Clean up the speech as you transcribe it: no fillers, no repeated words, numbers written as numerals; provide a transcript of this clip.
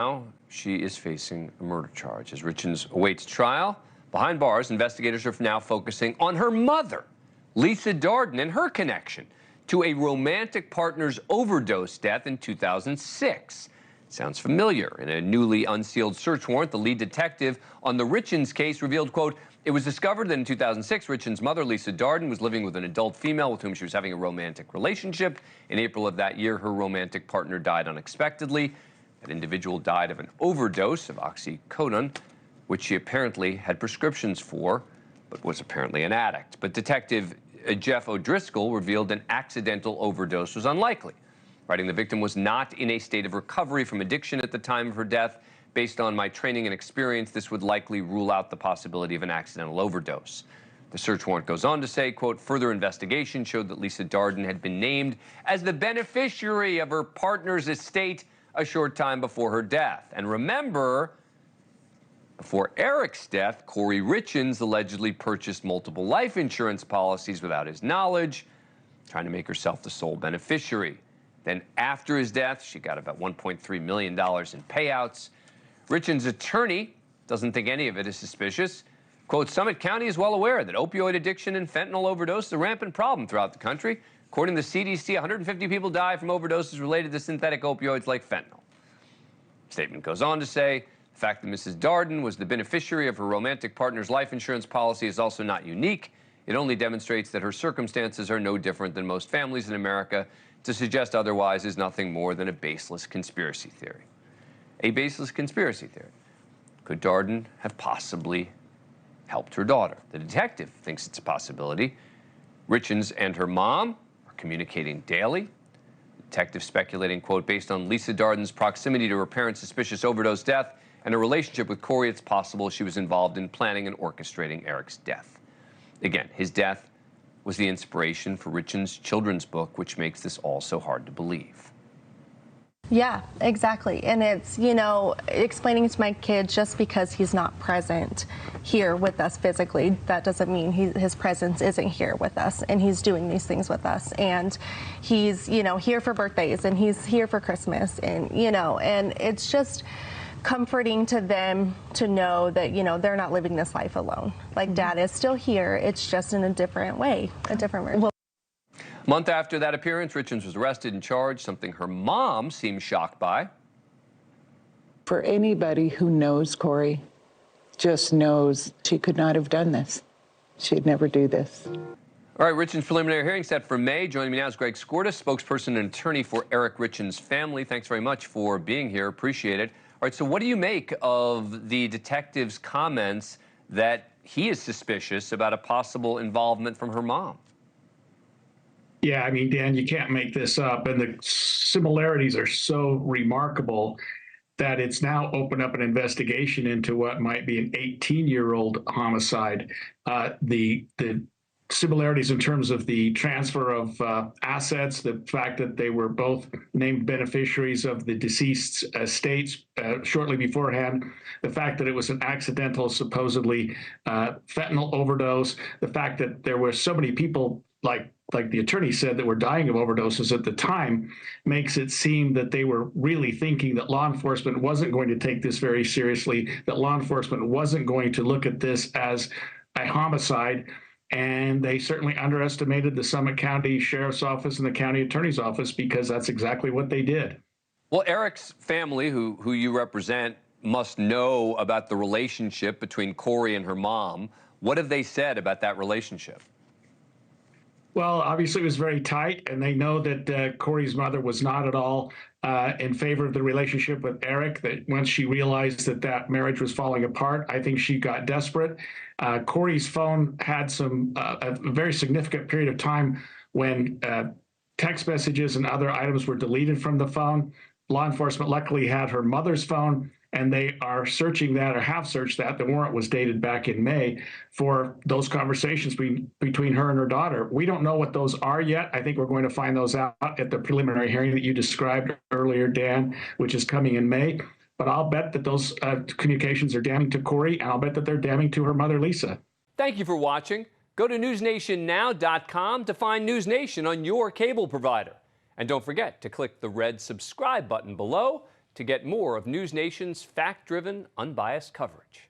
Now she is facing a murder charge. As Richins awaits trial behind bars, investigators are now focusing on her mother, Lisa Darden, and her connection to a romantic partner's overdose death in 2006. Sounds familiar. In a newly unsealed search warrant, the lead detective on the Richins case revealed, quote, "It was discovered that in 2006, Richins' mother, Lisa Darden, was living with an adult female with whom she was having a romantic relationship. In April of that year, her romantic partner died unexpectedly. That individual died of an overdose of oxycodone, which she apparently had prescriptions for, but was apparently an addict. But Detective Jeff O'Driscoll revealed an accidental overdose was unlikely, writing the victim was not in a state of recovery from addiction at the time of her death. Based on my training and experience, this would likely rule out the possibility of an accidental overdose." The search warrant goes on to say, quote, "Further investigation showed that Lisa Darden had been named as the beneficiary of her partner's estate a short time before her death." And remember, before Eric's death, Kouri Richins allegedly purchased multiple life insurance policies without his knowledge, trying to make herself the sole beneficiary. Then after his death, she got about $1.3 million in payouts. Richins' attorney doesn't think any of it is suspicious. Quote, "Summit County is well aware that opioid addiction and fentanyl overdose is a rampant problem throughout the country. According to the CDC, 150 people die from overdoses related to synthetic opioids like fentanyl." The statement goes on to say, "The fact that Mrs. Darden was the beneficiary of her romantic partner's life insurance policy is also not unique. It only demonstrates that her circumstances are no different than most families in America. To suggest otherwise is nothing more than a baseless conspiracy theory." A baseless conspiracy theory. Could Darden have possibly helped her daughter? The detective thinks it's a possibility. Richins and her mom are communicating daily. The detective speculating, quote, "Based on Lisa Darden's proximity to her parents' suspicious overdose death and her relationship with Kouri, it's possible she was involved in planning and orchestrating Eric's death." Again, his death was the inspiration for Richins' children's book, which makes this all so hard to believe. Yeah, exactly. And it's, explaining to my kid, just because he's not present here with us physically, that doesn't mean his presence isn't here with us, and he's doing these things with us. And he's, here for birthdays, and he's here for Christmas, and, and it's just comforting to them to know that, they're not living this life alone. Like, Dad is still here. It's just in a different way, a different version. A month after that appearance, Richins was arrested and charged, something her mom seemed shocked by. For anybody who knows Kouri, just knows she could not have done this. She'd never do this. All right, Richins' preliminary hearing set for May. Joining me now is Greg Skordas, spokesperson and attorney for Eric Richins' family. Thanks very much for being here. Appreciate it. All right, so what do you make of the detective's comments that he is suspicious about a possible involvement from her mom? Yeah, I mean, Dan, you can't make this up. And the similarities are so remarkable that it's now opened up an investigation into what might be an 18-year-old homicide. The similarities in terms of the transfer of assets, the fact that they were both named beneficiaries of the deceased's estates shortly beforehand, the fact that it was an accidental, supposedly fentanyl overdose, the fact that there were so many people, like the attorney said, that were dying of overdoses at the time, makes it seem that they were really thinking that law enforcement wasn't going to take this very seriously, that law enforcement wasn't going to look at this as a homicide. And they certainly underestimated the Summit County Sheriff's Office and the County Attorney's Office, because that's exactly what they did. Well, Eric's family, who you represent, must know about the relationship between Kouri and her mom. What have they said about that relationship? Well, obviously it was very tight, and they know that Kouri's mother was not at all in favor of the relationship with Eric, that once she realized that that marriage was falling apart, I think she got desperate. Kouri's phone had a very significant period of time when text messages and other items were deleted from the phone. Law enforcement luckily had her mother's phone, and they are searching that, or have searched that. The warrant was dated back in May for those conversations between her and her daughter. We don't know what those are yet. I think we're going to find those out at the preliminary hearing that you described earlier, Dan, which is coming in May. But I'll bet that those communications are damning to Kouri, and I'll bet that they're damning to her mother, Lisa. Thank you for watching. Go to newsnationnow.com to find NewsNation on your cable provider. And don't forget to click the red subscribe button below to get more of NewsNation's fact-driven, unbiased coverage.